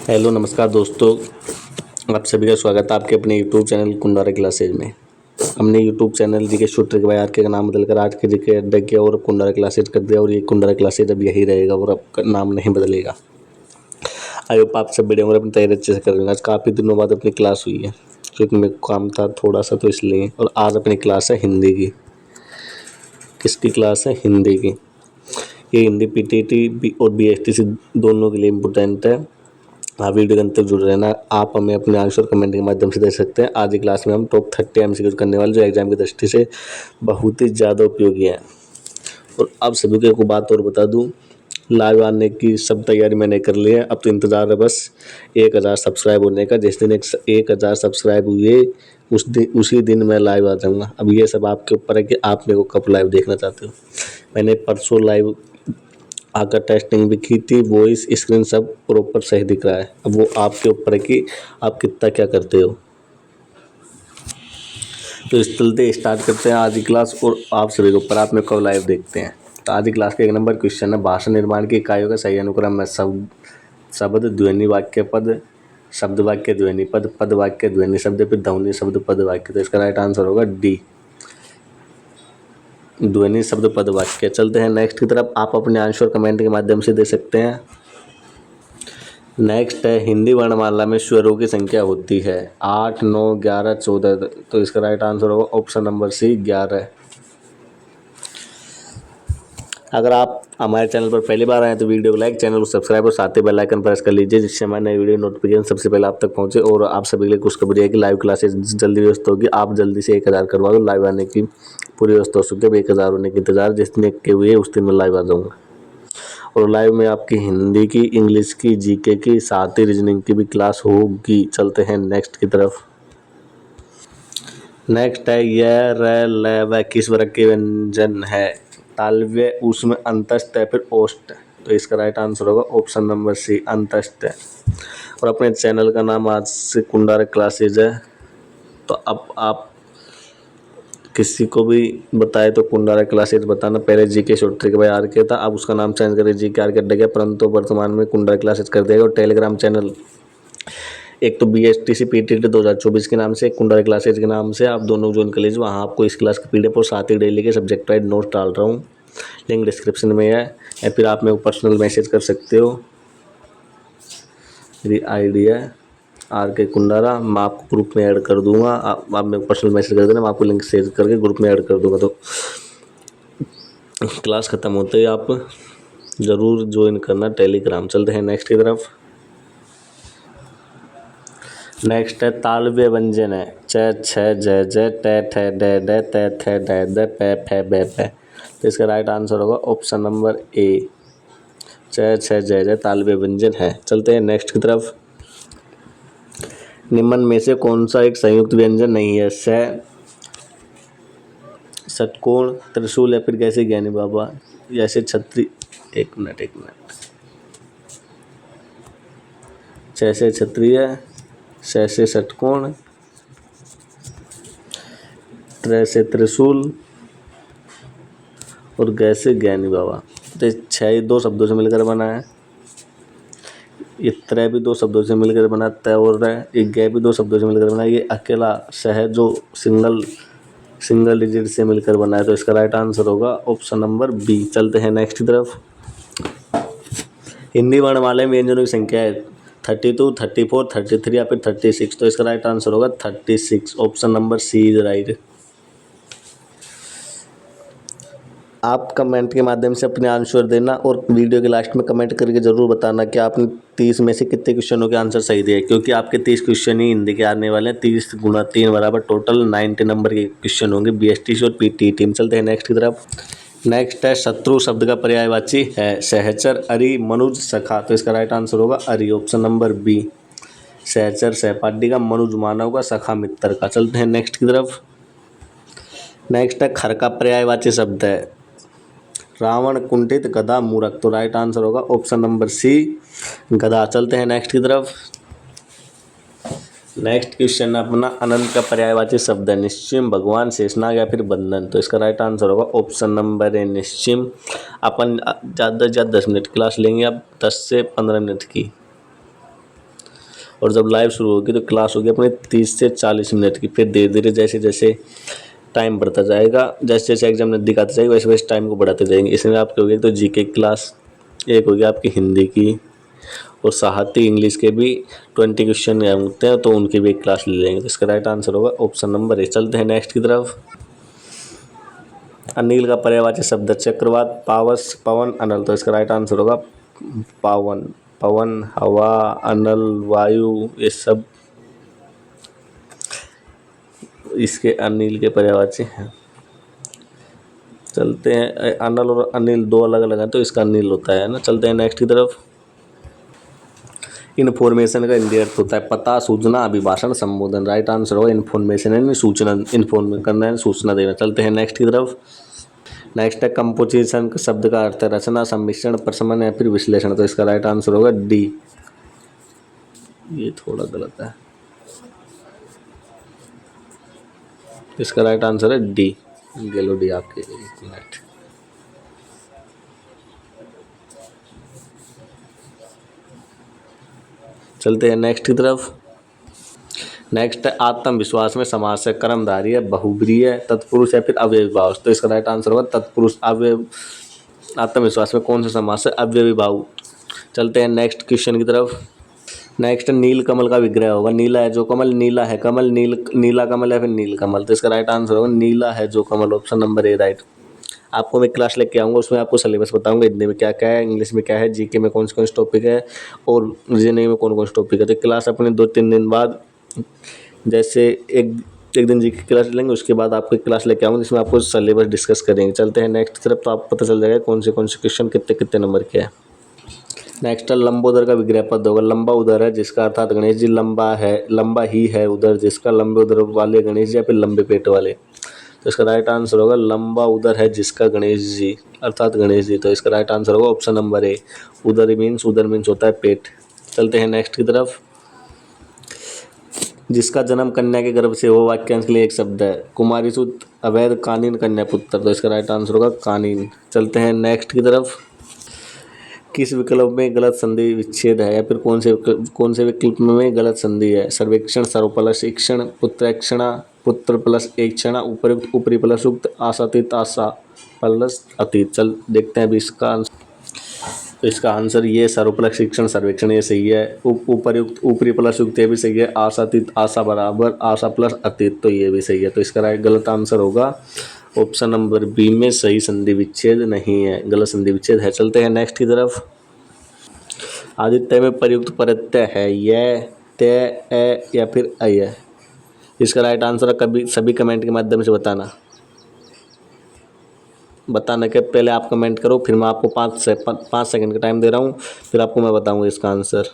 Hello नमस्कार दोस्तों, आप सभी का स्वागत है आपके अपने यूट्यूब चैनल कुंडारा क्लासेज में। हमने यूट्यूब चैनल जी के शूटर के भाई आर के का नाम बदलकर आज के जी के अड्डा किया और कुंडारा क्लासेज कर दिया और ये कुंडारा क्लासेज अब यही रहेगा और अब नाम नहीं बदलेगा। आई होप आप सब बढ़िया होंगे, अपनी तैयारी अच्छे से कर लेंगे। आज काफ़ी दिनों बाद अपनी क्लास हुई है क्योंकि मेरे को काम था थोड़ा सा तो इसलिए। और आज अपनी क्लास है हिंदी की। किसकी क्लास है? हिंदी की। ये हिंदी पीटीटी और बीएसटीसी दोनों के लिए इम्पोर्टेंट है। आप वीडियो के अंत तक जुड़ रहना। आप हमें अपने आंसर कमेंट के माध्यम से दे सकते हैं। आज की क्लास में हम टॉप 30 एमसीक्यू करने वाले जो एग्जाम की दृष्टि से बहुत ही ज़्यादा उपयोगी है। और अब सभी को एक बात और बता दूं, लाइव आने की सब तैयारी मैंने कर ली है। अब तो इंतज़ार है बस 1000 सब्सक्राइब होने का। जिस दिन 1000 सब्सक्राइब हुए उसी दिन मैं लाइव आ जाऊँगा। अब ये सब आपके ऊपर है कि आप मेरे को कब लाइव देखना चाहते हो। मैंने परसों लाइव आकर टेस्टिंग भी की थी, वॉइस स्क्रीन सब प्रॉपर सही दिख रहा है। अब वो आपके ऊपर है कि आप कितना क्या करते हो। तो इस चलते स्टार्ट करते हैं आज की क्लास और आप सभी के ऊपर आप मेरे को लाइव देखते हैं। तो आज की क्लास का 1 नंबर क्वेश्चन है, भाषा निर्माण की इकाइयों का सही अनुक्रम है शब्द ध्वनि वाक्य पद, शब्द वाक्य ध्वनि पद, पद वाक्य ध्वनि शब्द फिर ध्वनि शब्द पद वाक्य। तो इसका राइट आंसर होगा डी, ध्वनि शब्द पद वाक्य। चलते हैं नेक्स्ट की तरफ। आप अपने आंसर कमेंट के माध्यम से दे सकते हैं। नेक्स्ट है, हिंदी वर्णमाला में स्वरों की संख्या होती है 8, 9, 11, 14। तो इसका राइट आंसर होगा ऑप्शन नंबर सी 11। अगर आप हमारे चैनल पर पहली बार आए तो वीडियो को लाइक, चैनल को सब्सक्राइब और साथ ही बेल आइकन प्रेस कर लीजिए जिससे हमारे नए वीडियो नोटिफिकेशन सबसे पहले आप तक पहुंचे। और आप सभी के लिए खुशखबरी है कि लाइव क्लासेस जल्दी व्यवस्था होगी। आप जल्दी से 1000 करवा दो, लाइव आने की पूरी व्यवस्था हो सकती है। 1000 होने की इंतजार जिस दिन के हुए उस दिन मैं लाइव आ जाऊँगा। और लाइव में आपकी हिंदी की, इंग्लिश की, जीके की, साथ ही रीजनिंग की भी क्लास होगी। चलते हैं नेक्स्ट की तरफ। नेक्स्ट है, यह र ल व किस वर्ग के व्यंजन है? तालव्य, उसमें अंतस्थ है फिर ओष्ठ। तो इसका राइट आंसर होगा ऑप्शन नंबर सी अंतस्थ है। और अपने चैनल का नाम आज से कुंडारा क्लासेज है। तो अब आप किसी को भी बताए तो कुंडारा क्लासेज बताना। पहले जीके शॉर्ट के भाई आर के था, अब उसका नाम चेंज करके जीके आर के अड्डा गया, परंतु वर्तमान में कुंडारा क्लासेज कर देगा। और टेलीग्राम चैनल एक तो बीएसटीसी पीटीटी 2024 के नाम से, एक कुंडारा क्लासेज के नाम से, आप दोनों ज्वाइन कर लीजिए। वहाँ आपको इस क्लास का पीडीएफ और साथ ही डेली के सब्जेक्ट वाइज नोट्स डाल रहा हूँ, लिंक डिस्क्रिप्शन में है। या फिर आप मेरे को पर्सनल मैसेज कर सकते हो। मेरी आईडी है आर के कुंडारा, मैं आपको ग्रुप में ऐड कर दूंगा। आप मेरे को पर्सनल मैसेज कर देना, मैं आपको लिंक शेयर करके ग्रुप में ऐड कर दूंगा। तो क्लास ख़त्म होते ही आप ज़रूर ज्वाइन करना टेलीग्राम। चलते हैं नेक्स्ट की तरफ। नेक्स्ट है, तालव्य व्यंजन है च, छ, ज, ज, ट, ठ, ड, ड, त, थ, ड, द, प, फ, ब, प। तो इसका राइट आंसर होगा ऑप्शन नंबर ए, च, छ, ज, ज तालव्य व्यंजन है। चलते हैं नेक्स्ट की तरफ। निम्न में से कौन सा एक संयुक्त व्यंजन नहीं है? षटकोण, त्रिशूल या फिर कैसे ज्ञानी बाबा, जैसे छत्री। एक मिनट, जैसे क्षत्रिय, से षटकोण, त्र से त्रिशूल और गै से ज्ञानी बाबा। तो 6 दो शब्दों से मिलकर बना है। ये त्रय भी 2 शब्दों से मिलकर बना, तय और रह। ये गै भी 2 शब्दों से मिलकर बना। ये अकेला सह जो सिंगल डिजिट से मिलकर बना है। तो इसका राइट आंसर होगा ऑप्शन नंबर बी। चलते हैं नेक्स्ट की तरफ। हिंदी वर्णमाला में व्यंजनों की संख्या है 32, 34, 33 या फिर 36। तो इसका राइट आंसर होगा 36, option number C is right. आप कमेंट के माध्यम से अपने आंसर देना और वीडियो के लास्ट में कमेंट करके ज़रूर बताना कि आपने 30 में से कितने क्वेश्चनों के आंसर सही दिए, क्योंकि आपके 30 क्वेश्चन ही हिंदी के आने वाले हैं। 30 गुना 3 बराबर टोटल 90 नंबर के क्वेश्चन होंगे बीएसटीसी और पीटीटी में। चलते हैं नेक्स्ट की तरफ। नेक्स्ट है, शत्रु शब्द का पर्यायवाची है सहचर, अरि, मनुज, सखा। तो इसका राइट आंसर होगा अरि, ऑप्शन नंबर बी। सहचर सहपाठी का, मनुज मानव का, सखा मित्र का। चलते हैं नेक्स्ट की तरफ। नेक्स्ट है, खर का पर्यायवाची शब्द है रावण, कुंठित, गधा, मूर्ख। तो राइट आंसर होगा ऑप्शन नंबर सी गधा। चलते हैं नेक्स्ट की तरफ। नेक्स्ट क्वेश्चन अपना, अनंत का पर्यायवाची शब्द है निश्चिम, भगवान, शेषनाग या फिर बंधन। तो इसका राइट आंसर होगा ऑप्शन नंबर ए निश्चिम। अपन ज़्यादा से ज़्यादा 10 मिनट क्लास लेंगे, अब 10 से 15 मिनट की। और जब लाइव शुरू होगी तो क्लास होगी अपने 30 से 40 मिनट की। फिर धीरे धीरे जैसे जैसे टाइम बढ़ता जाएगा, जैसे जैसे एग्जाम नज़दीक आते जाएगा, वैसे वैसे टाइम को बढ़ाते जाएंगे। इसमें आपकी होगी तो जीके क्लास, एक होगी आपकी हिंदी की, और साहित्य इंग्लिश के भी 20 क्वेश्चन होते हैं, तो उनकी भी एक क्लास ले लेंगे। तो इसका राइट आंसर होगा ऑप्शन नंबर ए। चलते हैं नेक्स्ट की तरफ। अनिल का पर्यायवाची शब्द चक्रवात, पावस, पवन, अनल। तो इसका राइट आंसर होगा पावन। पवन, हवा, अनल, वायु, ये सब इसके अनिल के पर्यायवाची हैं। चलते हैं, अनल और अनिल दो अलग अलग हैं, तो इसका अनिल होता है ना। चलते हैं नेक्स्ट की तरफ। इन्फॉर्मेशन का हिंदी अर्थ होता है पता, सूचना, अभिभाषण, संबोधन। राइट आंसर होगा इन्फॉर्मेशन है, सूचना, इन्फॉर्म करना है, सूचना देना। चलते हैं नेक्स्ट की तरफ। नेक्स्ट है कंपोजिशन शब्द का अर्थ है रचना, सम्मिश्रण, प्रशमन या फिर विश्लेषण। तो इसका राइट आंसर होगा डी। ये थोड़ा गलत है, इसका राइट आंसर है डी। गेलो डी आपके मिनट। चलते हैं नेक्स्ट की तरफ। नेक्स्ट है आत्मविश्वास में समास है कर्मधारी है, बहुब्रीहि है, तत्पुरुष या फिर अव्ययी भाव। तो इसका राइट आंसर होगा तत्पुरुष। अव्यय, आत्मविश्वास में कौन सा समास है? अव्ययी भाव। चलते हैं नेक्स्ट क्वेश्चन की तरफ। नेक्स्ट नील कमल का विग्रह होगा। नीला है जो कमल, नीला है कमल, नीला कमल या फिर नील कमल। तो इसका राइट आंसर होगा नीला है जो कमल, ऑप्शन नंबर ए राइट। आपको मैं क्लास लेके आऊँगा, उसमें आपको सिलेबस बताऊंगा, हिंदी में क्या क्या है, इंग्लिश में क्या है, जीके में कौन से टॉपिक है, और रीजनिंग में कौन कौन से टॉपिक है। तो क्लास अपने 2-3 दिन बाद, जैसे एक दिन जीके क्लास लेंगे, उसके बाद आपको एक क्लास लेके आऊँगा जिसमें आपको सिलेबस डिस्कस करेंगे। चलते हैं नेक्स्ट तरफ, तो आपको पता चल जाएगा कौन से क्वेश्चन कितने कितने नंबर के हैं। नेक्स्ट है लंबोदर का विग्रह पद होगा। लंबा उदर है जिसका अर्थात गणेश जी, लंबा है, लंबा ही है उदर जिसका, लंबे उदर वाले गणेश जी या फिर लंबे पेट वाले। तो इसका राइट आंसर होगा लंबा उदर है जिसका गणेश जी अर्थात गणेश जी। तो इसका राइट आंसर होगा ऑप्शन नंबर ए। उदर मीन्स होता है पेट। चलते हैं नेक्स्ट की तरफ। जिसका जन्म कन्या के गर्भ से हो, वाक्यांश के लिए एक शब्द है। कुमारी सुत, अवैध, कानीन, कन्या पुत्र। तो इसका राइट आंसर होगा कानीन। चलते हैं नेक्स्ट की तरफ। किस विकल्प में गलत संधि विच्छेद है, या फिर कौन से विकल्प में गलत संधि है? सर्वेक्षण, सर्व प्लस ईक्षण, पुत्रेक्षणा, पुत्र प्लस एक क्षणा, उपयुक्त, ऊपरी प्लस उक्त, आशातीत, आशा प्लस अतीत। चल देखते हैं अभी इसका आंसर। तो इसका आंसर ये सर्व प्लस शिक्षण सर्वेक्षण, ये सही है। उपरयुक्त, ऊपरी प्लस युक्त, ये भी सही है। आशातीत, आशा बराबर आशा प्लस अतीत, तो ये भी सही है। तो इसका राइट गलत आंसर होगा ऑप्शन नंबर बी में सही संधि विच्छेद नहीं है, गलत संधि विच्छेद है। चलते हैं नेक्स्ट की तरफ। आदित्य में प्रयुक्त प्रत्यय है य, ते, ए या फिर अय। इसका राइट आंसर कभी सभी कमेंट के माध्यम से बताने के पहले आप कमेंट करो, फिर मैं आपको 5 सेकंड का टाइम दे रहा हूँ, फिर आपको मैं बताऊँगा इसका आंसर।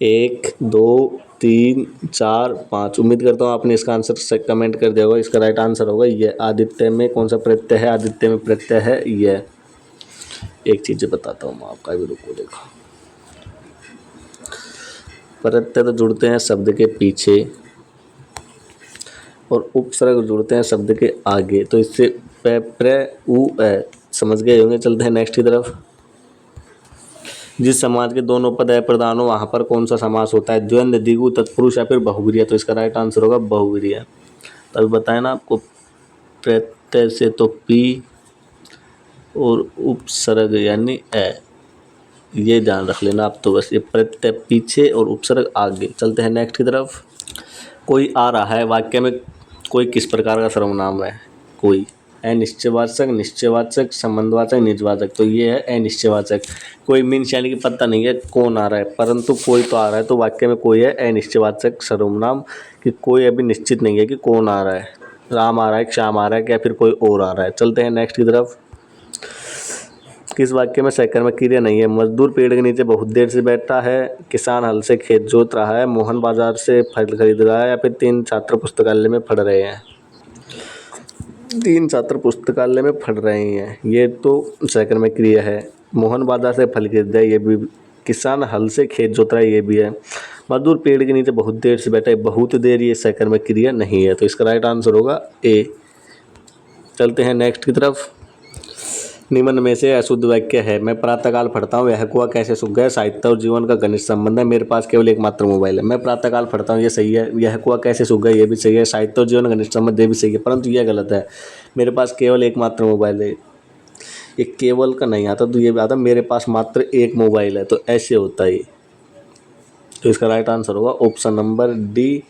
1, 2, 3, 4, 5। उम्मीद करता हूँ आपने इसका आंसर से कमेंट कर दिया होगा। इसका राइट आंसर होगा ये। आदित्य में कौन सा प्रत्यय है? आदित्य में प्रत्यय है ये। एक चीज़ बताता हूँ मैं आपका, भी रुको देखो। प्रत्यय तो जुड़ते हैं शब्द के पीछे और उपसर्ग जुड़ते हैं शब्द के आगे, तो इससे प्र उ ए समझ गए होंगे। चलते हैं नेक्स्ट की तरफ। जिस समाज के दोनों पद है प्रधान हो, वहाँ पर कौन सा समास होता है? द्वंद्व, द्विगु, तत्पुरुष या फिर बहुब्रीहि। तो इसका राइट आंसर होगा बहुब्रीहि। तभी बताया ना आपको, प्रत्यय से तो पी और उपसर्ग यानी ए, ये ध्यान रख लेना आप। तो बस ये प्रत्यय पीछे और उपसर्ग आगे। चलते हैं नेक्स्ट की तरफ। कोई आ रहा है वाक्य में कोई किस प्रकार का सर्वनाम है? कोई अनिश्चयवाचक, निश्चयवाचक, संबंधवाचक, निजवाचक। तो ये है अनिश्चयवाचक। कोई मीन्स यानी कि पता नहीं है कौन आ रहा है, परंतु कोई तो आ रहा है, तो वाक्य में कोई है अनिश्चयवाचक सर्वनाम, कि कोई अभी निश्चित नहीं है कि कौन आ रहा है। राम आ रहा है, श्याम आ रहा है, या फिर कोई और आ रहा है। चलते हैं नेक्स्ट की तरफ। किस वाक्य में सकर्मक क्रिया नहीं है? मजदूर पेड़ के नीचे बहुत देर से बैठा है, किसान हल से खेत जोत रहा है, मोहन बाजार से फल खरीद रहा है, या फिर 3 छात्र पुस्तकालय में पढ़ रहे हैं। 3 छात्र पुस्तकालय में पढ़ रहे हैं, ये तो सकर्मक क्रिया है। मोहन बाजार से फल खरीद रहा है, ये भी। किसान हल से खेत जोत रहा है, ये भी है। मजदूर पेड़ के नीचे बहुत देर से बैठा है, बहुत देर, ये सकर्मक क्रिया नहीं है। तो इसका राइट आंसर होगा ए। चलते हैं नेक्स्ट की तरफ। निम्न में से अशुद्ध वाक्य है। मैं प्रातःकाल पढ़ता हूँ, यह कुआं कैसे सूख गया। साहित्य और जीवन का घनिष्ठ संबंध है। मेरे पास केवल एकमात्र मोबाइल है। मैं प्रातःकाल पढ़ता हूँ, ये सही है। यह कुआं कैसे सूख गया, ये भी सही है। साहित्य और जीवन का घनिष्ठ संबंध, ये भी सही है, परंतु यह गलत है। मेरे पास केवल एकमात्र मोबाइल है, ये केवल का नहीं आता, तो ये भी आता मेरे पास मात्र एक मोबाइल है, तो ऐसे होता है। तो इसका राइट आंसर होगा ऑप्शन नंबर डी,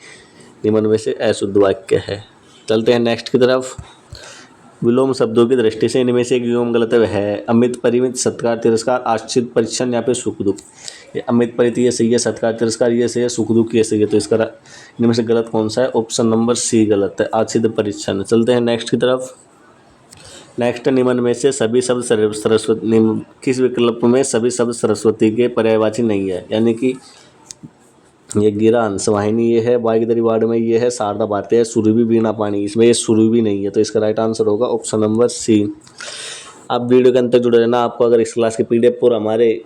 निम्न में से अशुद्ध वाक्य है। चलते हैं नेक्स्ट की तरफ। विलोम शब्दों की दृष्टि से इनमें से एक विलोम गलत है। अमित, परिमित, सत्कार, तिरस्कार, आश्रित, परीक्षण या फिर सुख दुख। ये अमित, परित ये सही है, सत्कार तिरस्कार ये सही है, सुख दुख ये सही है, तो इसका इनमें से गलत कौन सा है। ऑप्शन नंबर सी गलत है, आश्रित परीक्षण। चलते हैं नेक्स्ट की तरफ। नेक्स्ट, निम्न में से सभी शब्द सरस्वती, किस विकल्प में सभी शब्द सरस्वती के पर्यायवाची नहीं है। यानी कि ये गिरा, हंसवाहिनी ये है, वागीधरी वार्ड में ये है, शारदा भारती है, सुरभि, वीणा पानी, इसमें ये सुरभि नहीं है, तो इसका राइट आंसर होगा ऑप्शन नंबर सी। आप वीडियो के अंत तक जुड़े रहना। आपको अगर इस क्लास के पीडीएफ और हमारे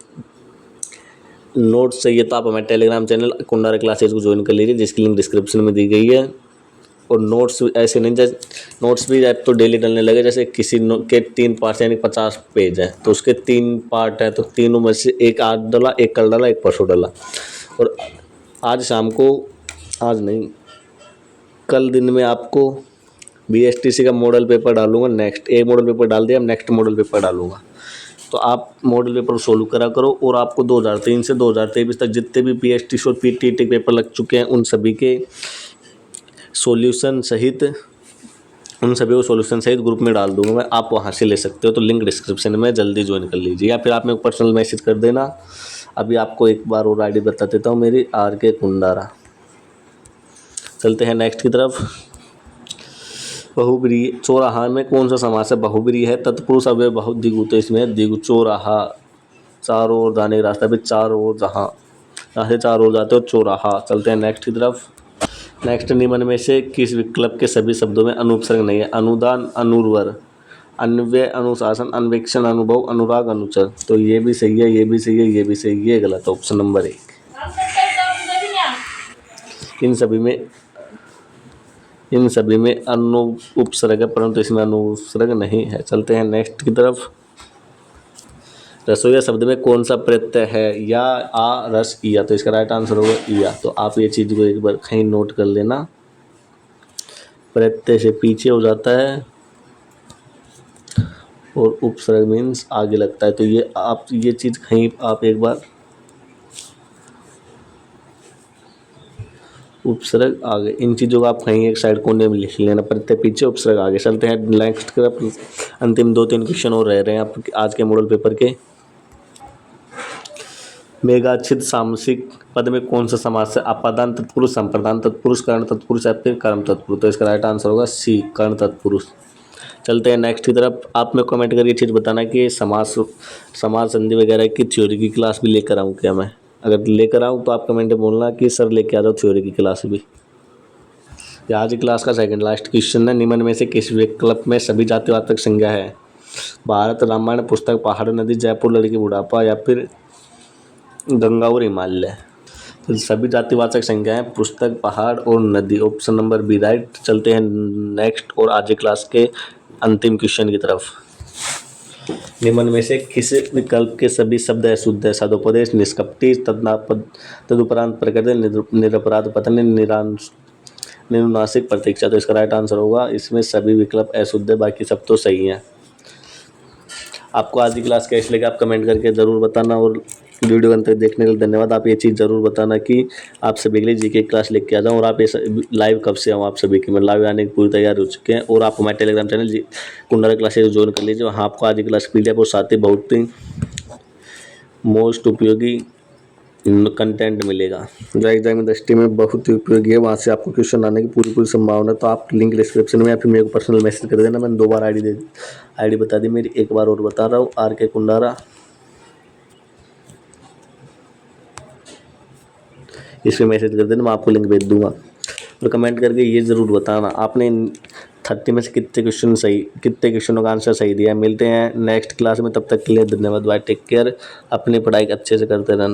नोट्स चाहिए तो आप हमारे टेलीग्राम चैनल कुंडारा क्लासेज को ज्वाइन कर लीजिए, जिसकी लिंक डिस्क्रिप्शन में दी गई है। और नोट्स ऐसे नहीं, जैसे नोट्स भी अब तो डेली डलने लगे, जैसे किसी के 3 पार्ट यानी 50 पेज है, तो उसके 3 पार्ट है, तो तीनों में से एक आज डाला, एक कल डाला, एक परसों डाला। और आज शाम को, आज नहीं, कल दिन में आपको बीएसटीसी का मॉडल पेपर डालूंगा। नेक्स्ट एक मॉडल पेपर डाल दिया, नेक्स्ट मॉडल पेपर डालूंगा, तो आप मॉडल पेपर सोल्व करा करो। और आपको 2003 से 2023 तक जितने भी बीएसटीसी और पीटीईटी पेपर लग चुके हैं, उन सभी के सॉल्यूशन सहित, उन सभी को सॉल्यूशन सहित ग्रुप में डाल दूंगा मैं, आप वहाँ से ले सकते हो। तो लिंक डिस्क्रिप्शन में जल्दी ज्वाइन कर लीजिए, या फिर आप मेरे को पर्सनल मैसेज कर देना। अभी आपको एक बार और आईडी बता देता हूँ मेरी, RK कुंडारा। चलते हैं नेक्स्ट की तरफ। बहुब्रीहि, चौराहा में कौन सा समास है। बहुब्रीहि है, तत्पुरुष अव्यय बहुत दिगु, तो इसमें दिगु। चौराहा, चारों ओर जाने का रास्ता, भी चारों ओर, जहाँ से चारों ओर जाते हो, चौराहा। चलते हैं नेक्स्ट की तरफ। नेक्स्ट, निम्न में से किस विकल्प के सभी शब्दों में अनुपसर्ग नहीं है। अनुदान, अनुर्वर, अन्वय, अनुशासन, अन्वेक्षण, अनुभव, अनुराग, अनुचर। तो ये भी सही है, ये भी सही है, ये भी सही है, ये गलत है, ऑप्शन नंबर 1। इन सभी में उपसर्ग है, परंतु इसमें अनुपसर्ग नहीं है। चलते हैं नेक्स्ट की तरफ। रसोईया शब्द में कौन सा प्रत्यय है। या, आ, रस, इया, तो इसका राइट आंसर होगा इया। तो आप ये चीज़ को एक बार कहीं नोट कर लेना, प्रत्यय से पीछे हो जाता है और उपसर्ग मीन्स आगे लगता है, तो ये आप ये चीज़ कहीं आप एक बार, उपसर्ग आगे, इन चीज़ों को आप कहीं एक साइड कोने में लिख लेना, प्रत्यय पीछे, उपसर्ग आगे। चलते हैं नेक्स्ट की तरफ। अंतिम 2-3 क्वेश्चन और रह रहे हैं आप आज के मॉडल पेपर के। मेघाच्छिद सामसिक पद में कौन सा समास है। अपादान तत्पुरुष, संप्रदान तत्पुरुष, कर्ण तत्पुरुष या फिर कर्म तत्पुरुष। तो इसका राइट आंसर होगा सी, कर्ण तत्पुरुष। चलते हैं नेक्स्ट की तरफ। आप में कमेंट करके चीज़ बताना कि समास संधि वगैरह की थ्योरी की क्लास भी लेकर आऊँ क्या मैं। अगर लेकर आऊँ तो आप कमेंट में बोलना कि सर लेके आ जाओ थ्योरी की क्लास भी। आज की क्लास का सेकंड लास्ट क्वेश्चन है। निम्न में से किस विकल्प में सभी जातिवाचक संज्ञा है। भारत, रामायण, पुस्तक, पहाड़, नदी, जयपुर, लड़की, बुढ़ापा या फिर गंगा और हिमालय। तो सभी जातिवाचक संज्ञा हैं पुस्तक, पहाड़ और नदी, ऑप्शन नंबर बी राइट। चलते हैं नेक्स्ट और आज की क्लास के अंतिम क्वेश्चन की तरफ। निम्न में से किस विकल्प के सभी शब्द अशुद्ध है। सदुपदेश, निष्कपटी, तदुपरांत प्रकृति, निरपराध पतन, निरुनासिक प्रतीक्षा। तो इसका राइट आंसर होगा, इसमें सभी विकल्प अशुद्ध है, बाकी सब तो सही हैं। आपको आज की क्लास कैसी लगी आप कमेंट करके ज़रूर बताना, और वीडियो अंत तक देखने के लिए धन्यवाद। आप ये चीज़ ज़रूर बताना कि आप सभी के लिए जीके क्लास लेके आ जाऊँ, और आप ये लाइव कब से आऊँ आप सभी की। मैं लाइव आने की पूरी तैयार हो चुके हैं। और आप हमारे Telegram channel Kundara classes join कर लीजिए, वहाँ आपको आज की क्लास पीडीएफ और साथ ही बहुत ही मोस्ट उपयोगी कंटेंट मिलेगा, जो एग्जाम इंडस्ट्री में बहुत ही उपयोगी है। वहाँ से आपको क्वेश्चन आने की पूरी संभावना है। तो आप लिंक डिस्क्रिप्शन में या फिर मेरे को पर्सनल मैसेज कर देना। मैंने 2 बार आईडी बता दी मेरी, एक बार और बता रहा हूँ, RK कुंडारा। इसमें मैसेज कर देना, मैं आपको लिंक भेज दूंगा। और कमेंट करके ये ज़रूर बताना आपने 30 में से कितने क्वेश्चनों का आंसर सही दिया। मिलते हैं नेक्स्ट क्लास में, तब तक के लिए धन्यवाद, बाय, टेक केयर। अपनी पढ़ाई अच्छे से करते रहना।